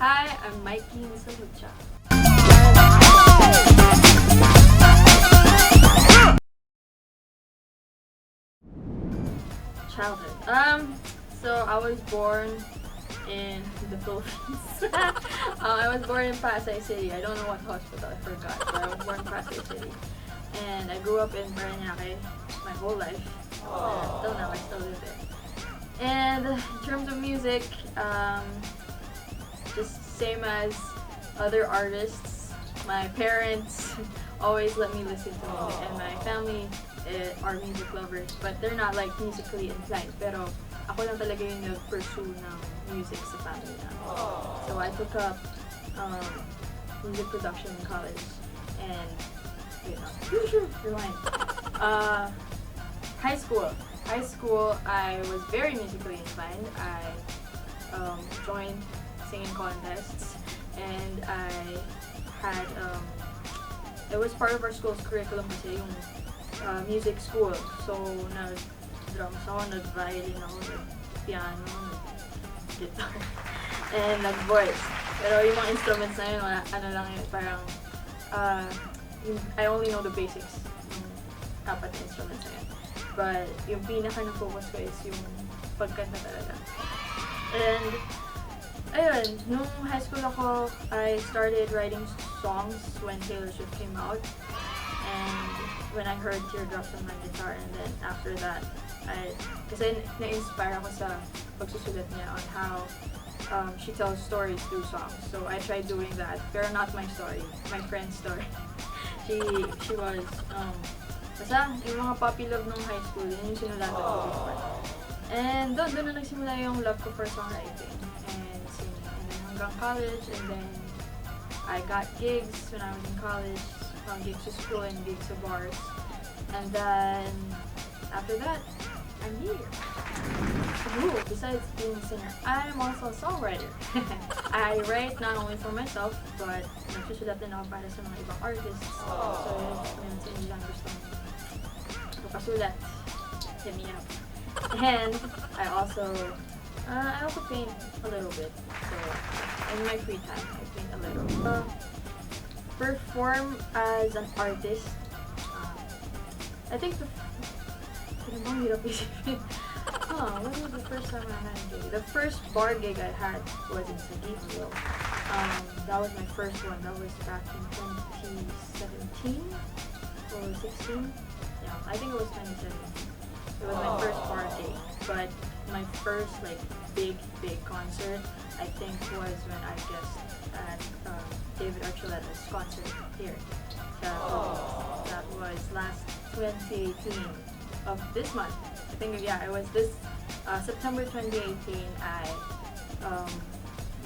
Hi, I'm Mikee Misalucha. Childhood. So I was born in the Philippines. I was born in Pasay City. I don't know what hospital, I forgot. But I was born in Pasay City. And I grew up in Parañaque my whole life. Till now, I still live there. And in terms of music, just same as other artists, my parents always let me listen to music, and my family are music lovers, but they're not like musically inclined. Pero ako lang talaga yung nag-pursue ng music sa family na. So I took up music production in college, and rewind. High school, I was very musically inclined. I joined singing contests, and I had it was part of our school's curriculum kasi yung music school. So nag-drums ako, nag-violin ako, nag-piano, nag-guitar, and nag-voice. Pero yung mga instruments na yun, ano lang yun, parang I only know the basics yung apat na instruments na yun. But yung pinaka na-focus ko is yung pagkanta talaga. And ayun, nung high school ako, I started writing songs when Taylor Swift came out. And when I heard Teardrops on my guitar, and then after that, kasi na-inspire ako sa pagsusulat niya on how she tells stories through songs. So I tried doing that, pero not my story, my friend's story. She was, basta yung mga puppy love nung high school, yun yung sinulatan ko before. And doon na nagsimula yung love ko for songwriting and singing. And then hanggang college, and then I got gigs when I was in college, gigs to school and gigs to bars. And then after that, I'm here. Ooh, besides being a singer, I'm also a songwriter. I write not only for myself, but nagsusulat din ako para sa mga ibang artists. So if meron sa inyo lang gustong magpasulat, hit me up. And I also paint a little bit. So in my free time, I paint a little. Perform as an artist. I think when was the first time I had a gig? The first bar gig I had was in Viva. That was my first one. That was back in 2017 or 16. Yeah, I think it was 2017. It was my first bar gig, but my first like big concert, I think, was when I guessed at David Archuleta's concert here. That was last 2018 of this month. I think, yeah, it was this September 2018. I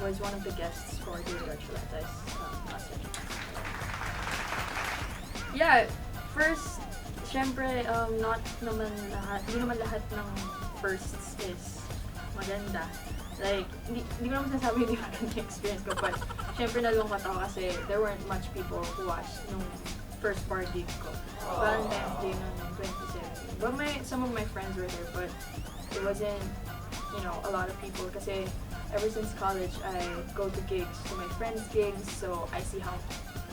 was one of the guests for David Archuleta's concert. Yeah, first, syempre, hindi naman lahat ng firsts is maganda. Like, hindi ko naman sinasabi hindi maganda experience ko, but syempre nalungkot ako kasi there weren't much people who watched nung first bar gig ko. Valentine's Day noong 2017. But some of my friends were there, but it wasn't, a lot of people kasi ever since college, I go to gigs, to my friends' gigs, so I see how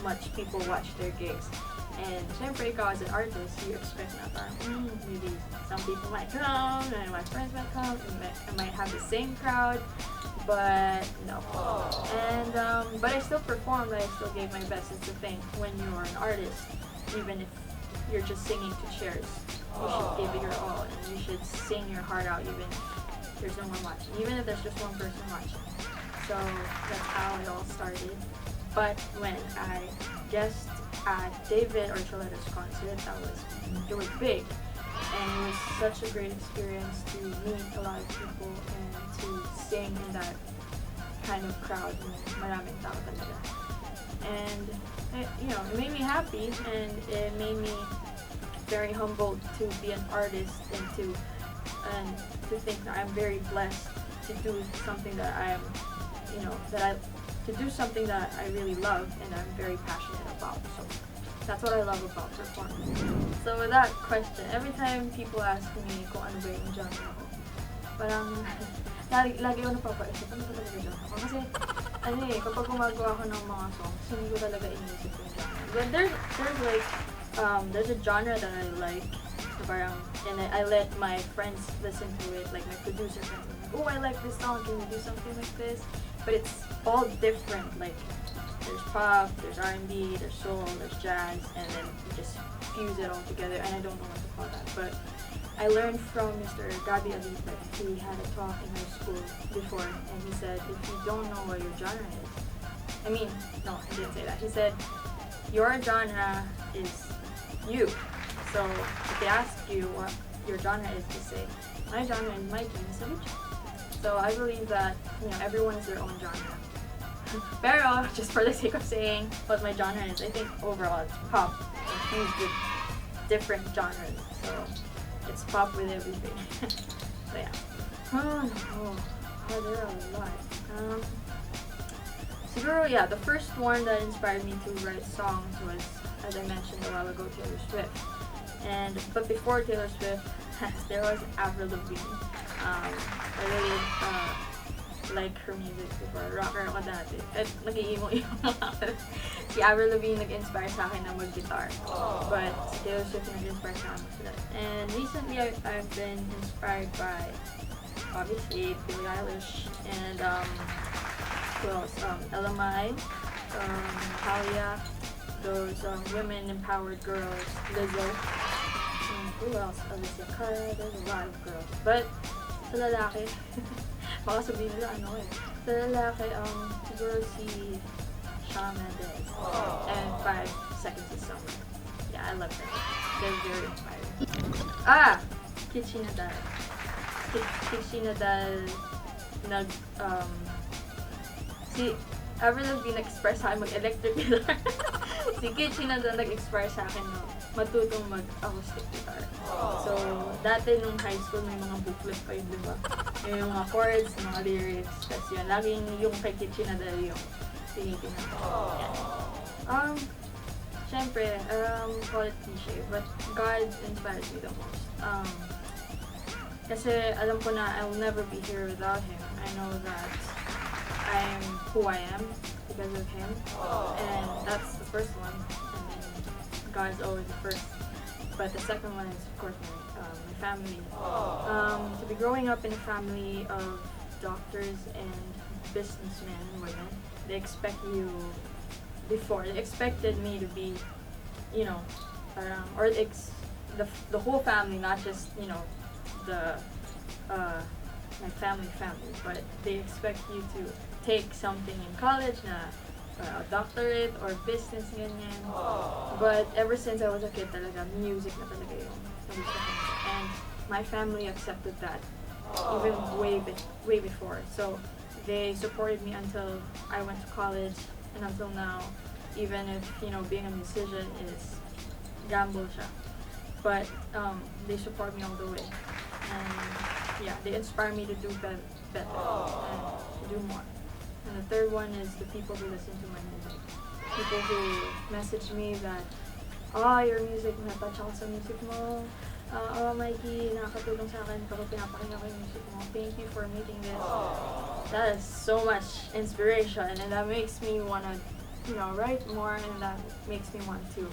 much people watch their gigs. And syempre, ikaw as an artist, you expect na parang, maybe some people might come, and my friends might come, and I might have the same crowd, but no. And, but I still performed, I still gave my best. It's the thing, when you're an artist, even if you're just singing to cheers, you should give it your all, and you should sing your heart out, even if there's no one watching, even if there's just one person watching. So, that's how it all started. But when I guessed at David Archuleta's concert, it was big, and it was such a great experience to meet a lot of people and to sing in that kind of crowd, maraming tao talaga. And it made me happy, and it made me very humbled to be an artist and to think that I'm very blessed to do something that to do something that I really love and I'm very passionate about. So that's what I love about performing. So with that question, every time people ask me kung ano ba yung genre ko, parang lagi ako napapaisip, ano ba talaga genre ko? Kasi kapag gumagawa ako ng mga songs, hindi ko talaga inisip yung genre. But there's a genre that I like, parang, and I let my friends listen to it, like my producer friends, like, oh, I like this song, can we do something like this? But it's all different, like, there's pop, there's R&B, there's soul, there's jazz, and then you just fuse it all together, and I don't know what to call that, but I learned from Mr. Gabi Alita. He had a talk in our school before, and he said, if you don't know what your genre is, no, he didn't say that. He said, your genre is you. So if they ask you what your genre is, you say, my genre is Mikee Misalucha. So I believe that, everyone is their own genre. Pero, just for the sake of saying what my genre is, I think overall it's pop infused with different genres. So it's pop with everything. So yeah. There are a lot. Siguro, yeah, the first one that inspired me to write songs was, as I mentioned a while ago, Taylor Swift. But before Taylor Swift, there was Avril Lavigne. I really like her music before. Rocker ako dati. At nag-iimo-imo ako. Si Avril Lavigne nag-inspire sa akin na mag-guitar. But si Taylor Swift nag-inspire sa akin sa that. And recently, I've been inspired by, obviously, Billie Eilish. And, who else? LMI, Talia, those women-empowered girls, Lizzo. Who else? Alicia Cara, there's a lot of girls. But, sa lalaki, baka sabihin nila sa lalaki, siguro si Shawn Mendes and 5 Seconds of Summer. Yeah, I love them. They're very inspiring. Kichi Nadal. Kichi Nadal si Avril Lavigne nag-express sa akin mag-electric guitar. Si Kichi Nadal nag-express sa akin matutong mag-acoustic guitar. So, dati nung high school may mga booklet pa yun, diba? Yung mga chords, mga lyrics, tas yun, laging yung kay Kichi Nadal yung tinitingnan ko. Yeah. Syempre, call it cliche, but God inspires me the most. Kasi alam ko na I'll never be here without Him. I know that I'm who I am because of Him, and that's the first one. And then God's always the first. But the second one is, of course, my family. To be growing up in a family of doctors and businessmen and women, they expect you they expected me to be, the whole family, not just, my family, but they expect you to take something in college na a doctorate or business, ganyan. But ever since I was a kid talaga, music na talaga yung nagustuhan ko. And my family accepted that even way before. So they supported me until I went to college and until now, even if, being a musician is gamble siya. But they support me all the way. And yeah, they inspire me to do better and to do more. And the third one is the people who listen to my music. People who message me that, your music, na-touch ako sa music mo. Mikee, nakakatulong sa akin kapag pinapakinggan ko yung music mo. Thank you for making this. That is so much inspiration, and that makes me want to, write more, and that makes me want to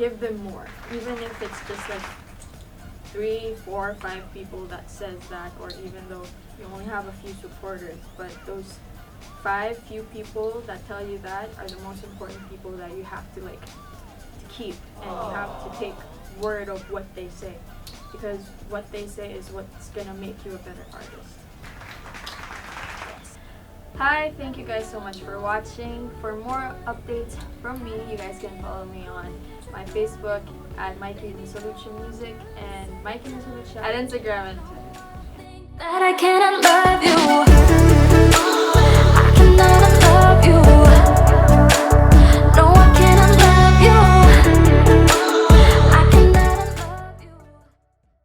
give them more. Even if it's just like 3, 4, 5 people that says that, or even though you only have a few supporters, but those 5 few people that tell you that are the most important people that you have to keep, and you have to take word of what they say, because what they say is what's gonna make you a better artist. Hi, thank you guys so much for watching. For more updates from me, you guys can follow me on my Facebook at Mikee Misalucha Music and Mikee Misalucha at Instagram and Twitter. That I cannot love you.